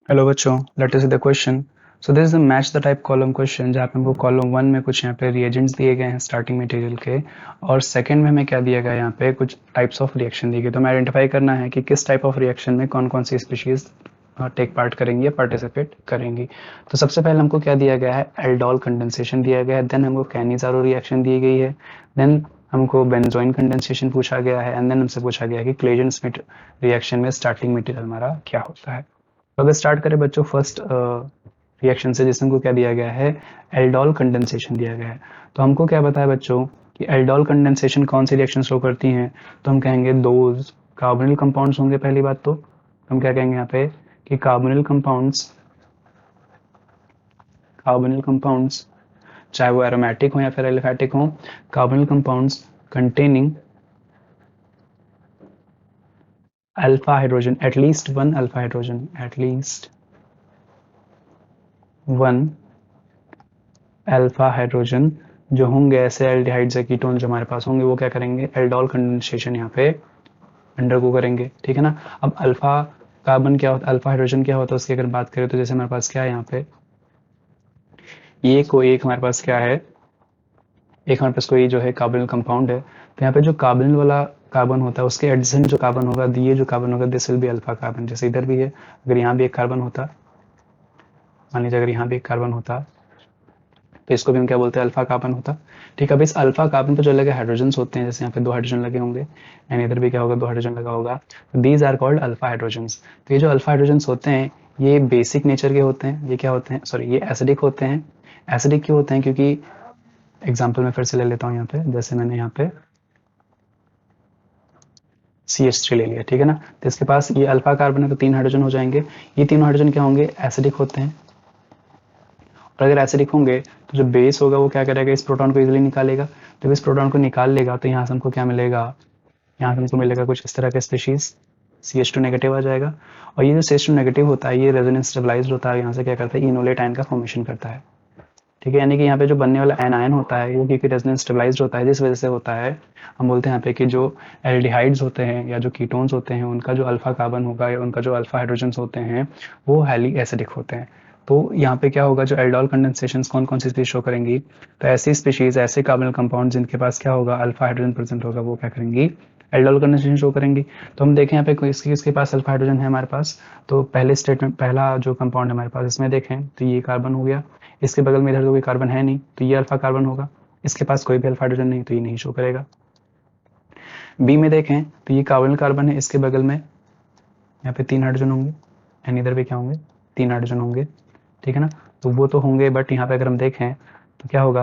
Hello बच्चों, let us see the question. So this is a match the type column question जहाँ पे हमको column one में कुछ यहाँ पे रिएजेंट्स दिए गए हैं स्टार्टिंग मटेरियल के, और सेकंड में हमें क्या दिया गया है, यहाँ पे कुछ टाइप्स ऑफ रिएक्शन दिए गए। तो हमें आइडेंटिफाई करना है कि किस टाइप ऑफ रिएक्शन में कौन कौन सी स्पीशीज टेक पार्ट करेंगी या पार्टिसिपेट करेंगी। तो सबसे पहले हमको क्या दिया गया है, एल्डोल कंडेंसेशन दिया गया है। देन हमको कैनिज़ारो रिएक्शन दी गई है। देन हमको बेंजोइन कंडेंसेशन पूछा गया है। एंड देन हमसे पूछा गया है कि क्लेजन स्मिथ रिएक्शन में स्टार्टिंग मटेरियल हमारा क्या होता है। तो अगर स्टार्ट करें बच्चों फर्स्ट रिएक्शन से, जिसमें को क्या दिया गया है, एल्डोल कंडेंसेशन दिया गया है। तो हमको क्या बताया बच्चों कि एल्डोल कंडेंसेशन कौन सी रिएक्शन शो करती हैं। तो हम कहेंगे दोज कार्बोनिल कंपाउंड्स होंगे। पहली बात तो हम क्या कहेंगे यहाँ पे कि कार्बोनिल कंपाउंड्स चाहे वो एरोमेटिक हो या फिर एलिफेटिक हो, carbonyl compounds containing alpha hydrogen, at least one alpha hydrogen, at least one alpha hydrogen जो होंगे, ऐसे एल्डिहाइड्स या कीटोन जो हमारे पास होंगे, वो क्या करेंगे, एल्डोल कंडेंसेशन यहाँ पे अंडरगो करेंगे। ठीक है ना। अब अल्फा कार्बन क्या होता है, अल्फा हाइड्रोजन क्या होता है, उसकी अगर बात करें तो जैसे हमारे पास क्या है यहाँ पे, एक हमारे पास क्या है, एक हमारे पास कोई जो है कार्बोनिल कंपाउंड है। तो यहाँ पे जो कार्बोनिल वाला कार्बन होता है उसके एडजेसेंट जो कार्बन होगा, ये जो कार्बन होगा, this will be alpha carbon. जैसे इधर भी है, अगर यहाँ भी एक कार्बन होता, मान लीजिए अगर यहाँ भी एक कार्बन होता, तो इसको भी हम क्या बोलते हैं, अल्फा कार्बन होता। ठीक है। अब इस अल्फा कार्बन पर जो लगे हाइड्रोजन होते हैं, जैसे यहाँ पे दो हाइड्रोजन लगे होंगे एंड इधर भी क्या होगा, दो हाइड्रोजन लगा होगा, तो these are called alpha hydrogens. तो ये जो अल्फा हाइड्रोजन्स होते हैं, ये बेसिक नेचर के होते हैं। ये क्या होते हैं, सॉरी, ये एसिडिक होते हैं। एसिडिक क्यों होते हैं, क्योंकि एग्जाम्पल मैं फिर से ले लेता हूँ यहाँ पे, जैसे मैंने यहाँ पे CH3 ले लिया। ठीक है ना। तो इसके पास ये अल्फा कार्बन है तो तीन हाइड्रोजन हो जाएंगे। ये तीनों हाइड्रोजन क्या होंगे, एसिडिक होते हैं। और अगर एसिडिक होंगे तो जो बेस होगा वो क्या करेगा, इस प्रोटॉन को इजीली निकालेगा। जब इस प्रोटॉन को निकाल लेगा तो यहाँ से हमको क्या मिलेगा, यहाँ से हमको मिलेगा कुछ इस तरह का स्पीशीज, CH2 नेगेटिव आ जाएगा। और ये जो CH2 नेगेटिव होता है, ये रेजोनेंस स्टेबलाइज्ड होता है, यहाँ से क्या करता है, इनोलेट आयन का फॉर्मेशन करता है। ठीक है। यानी कि यहाँ पे जो बनने वाला एनायन होता है, वो क्योंकि रेजोनेंस स्टेबलाइज्ड होता है, जिस वजह से होता है, हम बोलते हैं यहाँ पे कि जो एल्डिहाइड्स होते हैं या जो कीटोन्स होते हैं, उनका जो अल्फा कार्बन होगा या उनका जो अल्फा हाइड्रोजन्स होते हैं, वो हाईली एसिडिक होते हैं। तो यहाँ पे क्या होगा, जो एल्डोल कंडेंसेशन कौन कौन सी स्पीशीज शो करेंगी, तो ऐसी स्पीशीज, ऐसे कार्बोनिल कंपाउंड जिनके पास क्या होगा, अल्फा हाइड्रोजन प्रेजेंट होगा, वो क्या करेंगी, एल्डोल कंडेंसेशन शो करेंगी। तो हम देखें यहाँ पे किसके पास अल्फा हाइड्रोजन है हमारे पास। तो पहले स्टेटमेंट, पहला जो कंपाउंड है हमारे पास, इसमें देखें तो ये कार्बन हो गया। इसके बगल में इधर तो कोई कार्बन है नहीं, तो ये अल्फा कार्बन होगा। इसके पास कोई भी अल्फा हाइड्रोजन नहीं, तो ये नहीं शो करेगा। बी में देखें तो ये कार्बोनिल कार्बन है, इसके बगल में यहाँ पे तीन हाइड्रोजन होंगे एंड इधर भी क्या होंगे, तीन हाइड्रोजन होंगे। ठीक है ना। तो वो तो होंगे, बट यहाँ पे अगर हम देखें तो क्या होगा,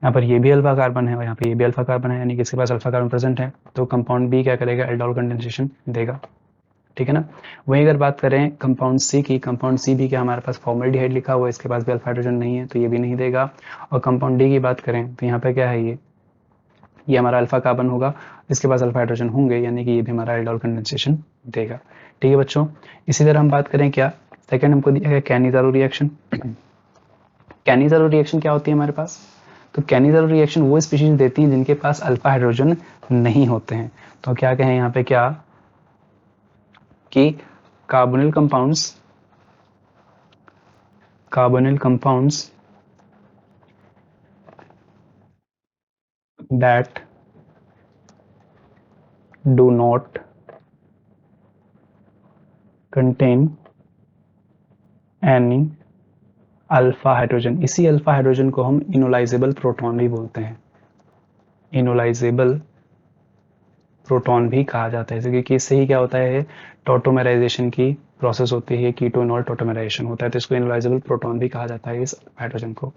यहाँ पर ये भी अल्फा कार्बन है और यहाँ पे ये भी अल्फा कार्बन है, यानी कि इसके पास अल्फा कार्बन प्रेजेंट है। तो कंपाउंड बी क्या करेगा, एल्डोल कंडेंसेशन देगा। ठीक है ना। वहीं अगर बात करें कंपाउंड सी की, कंपाउंड सी भी क्या हमारे पास फॉर्मल्डिहाइड लिखा हुआ है, इसके पास भी अल्फा हाइड्रोजन नहीं है, तो ये भी नहीं देगा। और कंपाउंड डी की बात करें तो यहाँ पे क्या है, ये हमारा अल्फा कार्बन होगा, इसके पास अल्फा हाइड्रोजन होंगे, यानी कि ये भी हमारा एल्डोल कंडेंसेशन देगा। ठीक है बच्चों। इसी तरह हम बात करें क्या, सेकंड हमको दिया गया कैनिज़ारो रिएक्शन। कैनिज़ारो रिएक्शन क्या होती है हमारे पास, तो कैनिज़ारो रिएक्शन वो स्पीशीज देती है जिनके पास अल्फा हाइड्रोजन नहीं होते हैं। तो क्या कहें यहाँ पे, क्या कि carbonyl compounds that do not contain any alpha hydrogen, इसी अल्फा हाइड्रोजन को हम इनोलाइजेबल प्रोटॉन भी बोलते हैं, इनोलाइजेबल प्रोटॉन भी कहा जाता है, क्योंकि इससे ही क्या होता है, टॉटोमेराइजेशन की प्रोसेस होती है, कीटोनॉल टॉटोमेराइजेशन होता है, तो इसको इनोलाइजेबल प्रोटॉन भी कहा जाता है इस हाइड्रोजन को।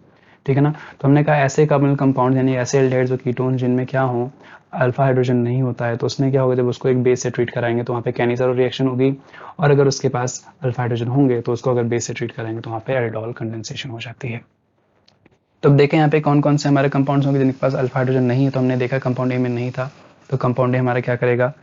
ठीक है ना। तो हमने कहा ऐसे कार्बोनिल कंपाउंड यानी ऐसे एल्डिहाइड्स और कीटोन जिनमें क्या हो, अल्फा हाइड्रोजन नहीं होता है, तो उसमें क्या होगा, जब उसको एक बेस से ट्रीट कराएंगे तो वहाँ पे कैनिज़ारो रिएक्शन होगी। और अगर उसके पास अल्फा हाइड्रोजन होंगे तो उसको अगर बेस से ट्रीट कराएंगे तो वहाँ पे एल्डोल कंडेंसेशन हो जाती है। तो अब देखें यहाँ पे कौन कौन से हमारे कंपाउंड्स होंगे जिनके पास अल्फा हाइड्रोजन नहीं है। तो हमने देखा कंपाउंड ए में नहीं था, तो कंपाउंड ए हमारा क्या करेगा,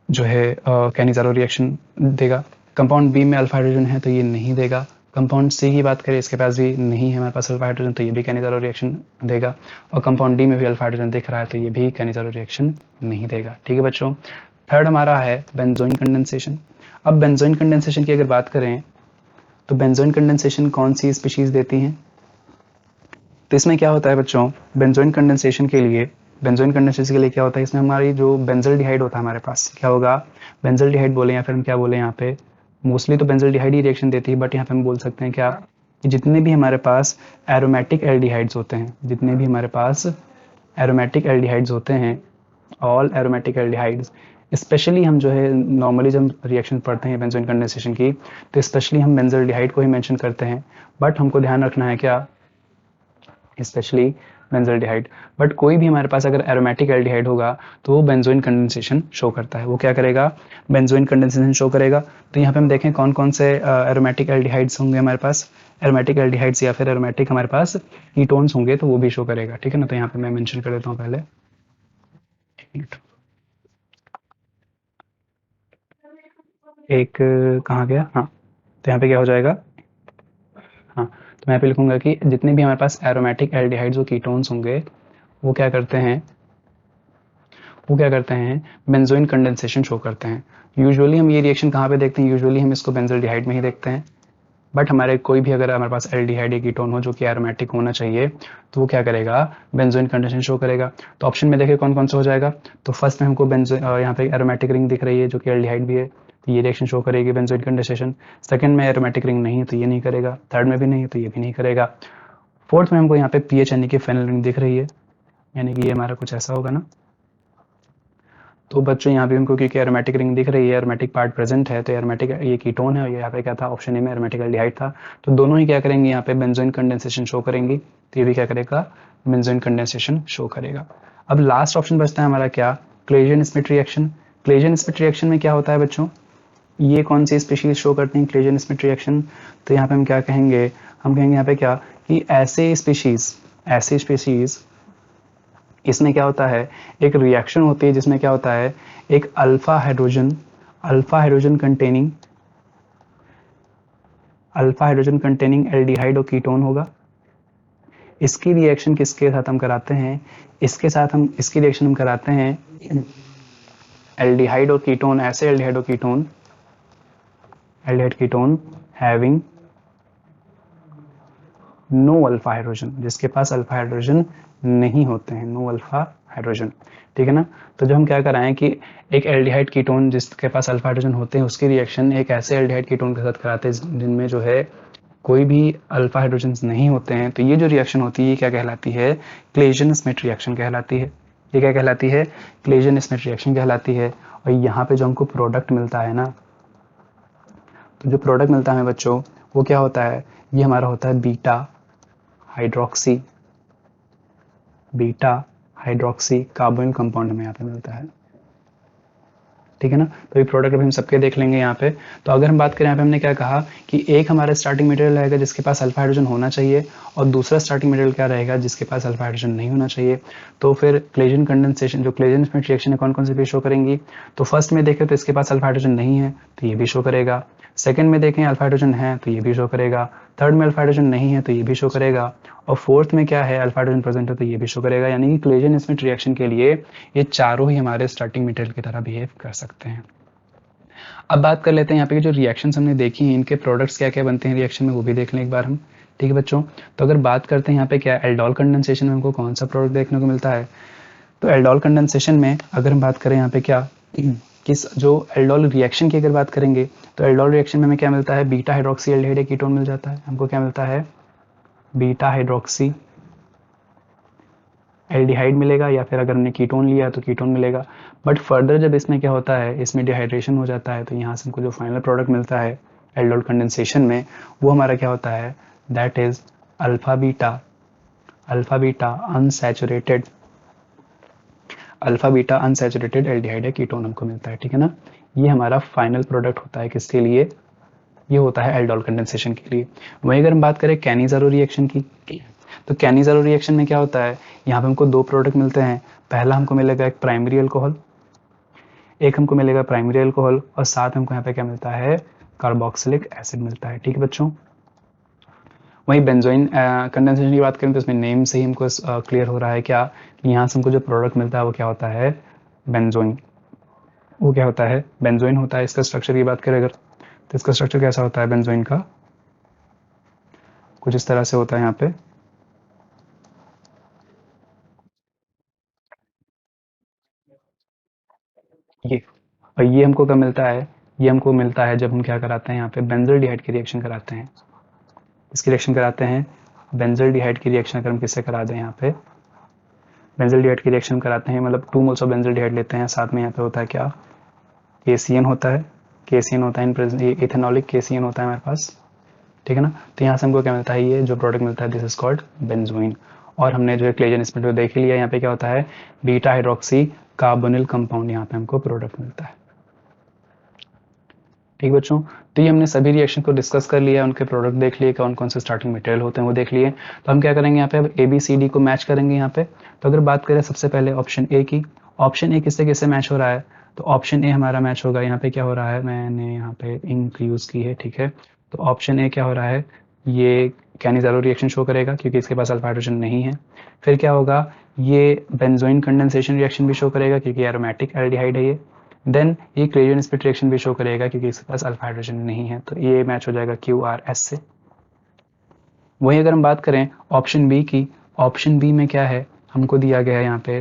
जो है कैनिज़ारो रिएक्शन देगा। कंपाउंड बी में अल्फा हाइड्रोजन है तो ये नहीं देगा। कंपाउंड सी की बात करें, इसके पास भी नहीं है हमारे पास अल्फा हाइड्रोजन, तो ये भी कैनिज़ारो रिएक्शन देगा। और कंपाउंड डी में भी अल्फा हाइड्रोजन दिख रहा है, तो ये भी कैनिज़ारो रिएक्शन नहीं देगा। ठीक है बच्चों। थर्ड हमारा है बेंजोइन कंडेंसेशन। अब बेंजोइन कंडेंसेशन की अगर बात करें तो बेंजोइन कंडेंसेशन कौन सी स्पीशीज देती हैं? तो इसमें क्या होता है बच्चों, बेंजोइन कंडेंसेशन के लिए क्या होता है, इसमें हमारी जो बेंजल्डिहाइड होता है हमारे पास, क्या होगा, बेंजल्डिहाइड बोले या फिर हम क्या बोले यहाँ पे, मोस्टली तो बेंजल्डिहाइड ही रिएक्शन देती है, बट यहाँ पे हम बोल सकते हैं क्या, कि जितने भी हमारे पास एरोमेटिक एल्डिहाइड्स होते हैं, जितने भी हमारे पास एरोमेटिक एल्डिहाइड्स होते हैं, ऑल एरोमेटिक एल्डिहाइड्स, स्पेशली हम जो है नॉर्मली जब हम रिएक्शन पढ़ते हैं बेंजोइन कंडेंसेशन की, तो स्पेशली हम बेंजल्डिहाइड को ही मेंशन करते हैं, बट हमको ध्यान रखना है क्या, स्पेशली बेंजल्डिहाइड। बट कोई भी हमारे पास अगर एरोमेटिक एल्डिहाइड होगा तो वो बेंजोइन कंडेंसेशन शो करता है। वो क्या करेगा, बेंजोइन कंडेंसेशन शो करेगा। तो यहाँ पे हम देखें कौन कौन से एरोमेटिक एल्डिहाइड्स होंगे हमारे पास, एरोमेटिक एल्डिहाइड्स या फिर एरोमेटिक हमारे पास कीटोन्स होंगे तो वो भी शो करेगा, ठीक है ना। तो यहाँ पे मैं मेंशन कर देता हूँ पहले, एक कहाँ गया, हाँ, तो यहाँ पे क्या हो जाएगा, हाँ, तो मैं यहाँ पे लिखूंगा कि जितने भी हमारे पास एरोमेटिक एल्डिहाइड्स और कीटोन्स होंगे वो क्या करते हैं, बेंजोइन कंडेंसेशन शो करते हैं। यूजुअली हम ये रिएक्शन कहाँ पे देखते हैं, यूजुअली हम इसको बेंजल्डिहाइड में ही देखते हैं, बट हमारे कोई भी अगर हमारे पास एल्डिहाइड या कीटोन हो जो कि एरोमेटिक होना चाहिए तो वो क्या करेगा, बेंजोइन कंडेंसेशन शो करेगा। तो ऑप्शन में देखिए कौन कौन सा हो जाएगा। तो फर्स्ट में हमको यहाँ पे एरोमेटिक रिंग दिख रही है जो कि एल्डिहाइड भी है, तो ये रिएक्शन शो करेगी बेंजोइन कंडेंसेशन। सेकंड में एरोमेटिक रिंग नहीं है तो ये नहीं करेगा, थर्ड में भी नहीं है तो ये भी नहीं करेगा। फोर्थ में हमको यहाँ पे पीएच यानी कि फेनल रिंग दिख रही है, यानी कि ये हमारा कुछ ऐसा होगा ना। तो बच्चों यहाँ पे हमको क्योंकि एरोमेटिक रिंग दिख रही है, एरोमेटिक पार्ट प्रेजेंट है, तो एरोमेटिक ये कीटोन है और यहाँ पे क्या था, ऑप्शन ए में एरोमेटिक एल्डिहाइड था। तो दोनों ही क्या करेंगे, यहाँ पे बेंजोइन कंडेंसेशन शो करेंगी, तो ये भी क्या करेगा, बेंजोइन कंडेंसेशन शो करेगा। अब लास्ट ऑप्शन बचता है हमारा क्या, Claisen Smith reaction. Claisen Smith reaction में क्या होता है बच्चों, ये कौन सी स्पीशीज शो करती हैं क्लेजन स्मिथ रिएक्शन। तो यहाँ पे हम क्या कहेंगे, हम कहेंगे यहाँ पे क्या, कि ऐसे स्पीशीज इसमें क्या होता है, एक रिएक्शन होती है जिसमें क्या होता है, एक अल्फा हाइड्रोजन कंटेनिंग एल्डिहाइड और कीटोन होगा। इसकी रिएक्शन किसके साथ हम कराते हैं, इसकी रिएक्शन हम कराते हैं एल्डिहाइड और कीटोन, ऐसे aldehyde ketone having no alpha hydrogen, जिसके पास अल्फा हाइड्रोजन नहीं होते हैं, नो अल्फा हाइड्रोजन, ठीक है ना। तो जो हम क्या कराएं कि एक एल्डिहाइड कीटोन जिसके पास अल्फा हाइड्रोजन होते हैं उसकी रिएक्शन एक ऐसे एल्डिहाइड कीटोन के साथ कराते हैं जिनमें जो है कोई भी अल्फा हाइड्रोजन नहीं होते हैं। तो ये जो रिएक्शन होती है ये क्या कहलाती है, क्लेजन स्मिथ रिएक्शन कहलाती है। ये क्या कहलाती है, क्लेजन स्मिथ रिएक्शन कहलाती है। और यहाँ पे जो हमको प्रोडक्ट मिलता है ना, तो जो प्रोडक्ट मिलता है बच्चों वो क्या होता है, ये हमारा होता है बीटा हाइड्रोक्सी कार्बोनिल कंपाउंड हमें यहाँ पे मिलता है, ठीक है ना। तो ये प्रोडक्ट अभी हम सबके देख लेंगे यहाँ पे। तो अगर हम बात करें यहाँ पे हमने क्या कहा कि एक हमारा स्टार्टिंग मटेरियल रहेगा जिसके पास अल्फा हाइड्रोजन होना चाहिए और दूसरा स्टार्टिंग मटेरियल क्या रहेगा जिसके पास अल्फा हाइड्रोजन नहीं होना चाहिए। तो फिर क्लेजन कंडेंसेशन, जो क्लेजन स्मिथ रिएक्शन है कौन कौन से भी शो करेंगी। तो फर्स्ट में देखें तो इसके पास अल्फा हाइड्रोजन नहीं है तो ये भी शो करेगा। सेकंड में देखें अल्फा हाइड्रोजन है तो ये भी शो करेगा। थर्ड में अल्फा हाइड्रोजन नहीं है तो ये भी शो करेगा। और फोर्थ में क्या है, अल्फा हाइड्रोजन प्रेजेंट है तो ये भी शो करेगा। यानी कि क्लेजन स्मिथ रिएक्शन के लिए ये चारों ही हमारे स्टार्टिंग मटेरियल की तरह बिहेव कर सकते हैं। अब बात कर लेते हैं यहाँ पे जो रिएक्शंस हमने देखी हैं इनके प्रोडक्ट्स क्या क्या बनते हैं रिएक्शन में, वो भी देख लें एक बार हम, ठीक है बच्चों। तो अगर बात करते हैं यहाँ पे क्या एल्डोल कंडेंसेशन में हमको कौन सा प्रोडक्ट देखने को मिलता है। तो एल्डोल कंडेंसेशन में अगर हम बात करें यहाँ पे क्या, किस जो एल्डोल रिएक्शन की अगर बात करेंगे तो एल्डोल रिएक्शन में हमें क्या मिलता है, बीटा हाइड्रोक्सी एल्डिहाइड कीटोन मिल जाता है। हमको क्या मिलता है, बीटा हाइड्रोक्सी एल्डिहाइड मिलेगा, या फिर अगर हमने कीटोन लिया तो कीटोन मिलेगा। बट फर्दर जब इसमें क्या होता है, इसमें डिहाइड्रेशन हो जाता है तो यहाँ से हमको जो फाइनल प्रोडक्ट मिलता है एल्डोल कंडेंसेशन में वो हमारा क्या होता है, that is alpha beta unsaturated aldehyde या कीटोन हमको मिलता है, ठीक है ना। ये हमारा फाइनल प्रोडक्ट होता है किसके लिए, ये होता है एल्डोल कंडेंसेशन के लिए। वहीं अगर हम बात करें कैनिज़ारो रिएक्शन की, तो कैनिज़ारो रिएक्शन में क्या होता है, यहाँ पे हमको दो प्रोडक्ट मिलते हैं। पहला हमको मिलेगा एक प्राइमरी अल्कोहल, और साथ हमको यहाँ पे क्या मिलता है, कार्बोक्सिलिक एसिड मिलता है, ठीक है बच्चों। वहीं बेंजोइन कंडेंसेशन की बात करें तो इसमें नेम से ही हमको क्लियर हो रहा है क्या, कि यहाँ से हमको जो प्रोडक्ट मिलता है वो क्या होता है, बेंजोइन होता है। इसका स्ट्रक्चर की बात करें अगर तो इसका स्ट्रक्चर कैसा होता है बेंजोइन का, कुछ इस तरह से होता है यहाँ पे। ये और ये हमको कब मिलता है, ये हमको मिलता है जब हम क्या कराते हैं यहाँ पे बेंजल्डिहाइड की रिएक्शन कराते हैं। इसकी रिएक्शन कराते हैं बेंजल्डिहाइड की रिएक्शन अगर हम किससे करा दें यहाँ पे बेंजल्डिहाइड की रिएक्शन कराते हैं, मतलब 2 मोल्स ऑफ बेंजल्डिहाइड लेते हैं, साथ में यहाँ पे होता है क्या KCN होता है, KCN होता है इथेनॉलिक KCN होता है हमारे पास, ठीक है ना। तो यहाँ से हमको क्या मिलता है, ये जो प्रोडक्ट मिलता है दिस इज कॉल्ड बेंजोइन। और हमने जो क्लेजन स्प्लिट देख लिया, यहाँ पे क्या होता है बीटा हाइड्रोक्सी कार्बोनिल कंपाउंड यहाँ पे हमको प्रोडक्ट मिलता है। ठीक बच्चों, तो ये हमने सभी रिएक्शन को डिस्कस कर लिया, उनके प्रोडक्ट देख लिए, कौन कौन से स्टार्टिंग मटेरियल होते हैं वो देख लिए। तो हम क्या करेंगे यहाँ पे अब ABCD को मैच करेंगे यहाँ पे। तो अगर बात करें सबसे पहले ऑप्शन ए की, ऑप्शन ए किससे किससे मैच हो रहा है, तो ऑप्शन ए हमारा मैच होगा यहाँ पे क्या हो रहा है, मैंने यहाँ पे इंक यूज़ की है, ठीक है। तो ऑप्शन ए क्या हो रहा है, ये कैनिज़ारो रिएक्शन शो करेगा क्योंकि इसके पास अल्फा हाइड्रोजन नहीं है। फिर क्या होगा, ये बेंजोइन कंडेंसेशन रिएक्शन भी शो करेगा क्योंकि एरोमेटिक एल्डिहाइड है ये। देन ये क्लेजन स्प्लिट रिएक्शन भी शो करेगा क्योंकि इसके पास अल्फा हाइड्रोजन नहीं है, तो ये मैच हो जाएगा QRS से। वहीं अगर हम बात करें ऑप्शन बी की, ऑप्शन बी में क्या है, हमको दिया गया है यहाँ पे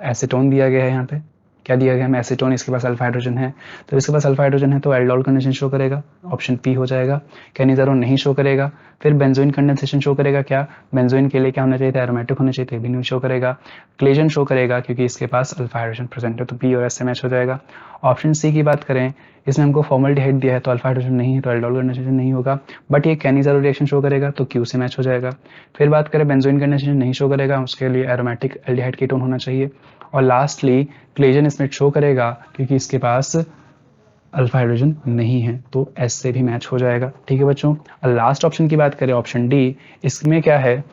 एसीटोन दिया गया है, यहाँ पे क्या दिया गया है, एसीटोन, इसके पास अल्फा हाइड्रोजन है, तो इसके पास अल्फा हाइड्रोजन है तो एल्डोल कंडेंसेशन शो करेगा, ऑप्शन पी हो जाएगा। कैनिज़ारो नहीं शो करेगा। फिर बेंजोइन कंडेंसेशन शो करेगा, क्या बेंजोइन के लिए क्या होना चाहिए था, एरोमेटिक होना चाहिए था, भी नहीं शो करेगा। क्लेजन शो करेगा क्योंकि इसके पास अल्फा हाइड्रोजन प्रेजेंट है, तो बी और एस से मैच हो जाएगा। ऑप्शन सी की बात करें, इसमें हमको फॉर्मल्डिहाइड दिया है तो अल्फा हाइड्रोजन नहीं है तो एल्डोल कंडेंसेशन नहीं होगा, बट ये कैनिज़ारो रिएक्शन शो करेगा तो क्यू से मैच हो जाएगा। फिर बात करें बेंजोइन कंडेंसेशन नहीं शो करेगा, उसके लिए एरोमेटिक एल्डिहाइड कीटोन होना चाहिए। और लास्टली क्लेजन स्प्लिट शो करेगा क्योंकि इसके पास अल्फा हाइड्रोजन नहीं है, तो एस से भी मैच हो जाएगा। ठीक है बच्चों, और लास्ट ऑप्शन की बात करें ऑप्शन डी, इसमें क्या है,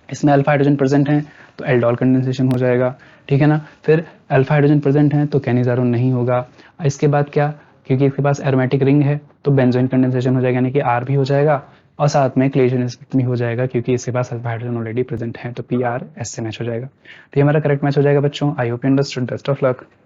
इसमें अल्फा हाइड्रोजन प्रेजेंट है तो एल्डोल कंडेंसेशन हो जाएगा, ठीक है ना। फिर अल्फा हाइड्रोजन प्रेजेंट है तो कैनिज़ारो नहीं होगा। इसके बाद क्या, क्योंकि इसके पास एरोमेटिक रिंग है तो बेंजोइन कंडेंसेशन हो जाएगा, यानी कि आर भी हो जाएगा, और साथ में क्लेजन स्प्लिट भी हो जाएगा क्योंकि इसके पास अल्फा हाइड्रोजन ऑलरेडी प्रेजेंट है, तो PR S से मैच हो जाएगा। तो ये हमारा करेक्ट मैच हो जाएगा बच्चों। I hope you understood, best of luck.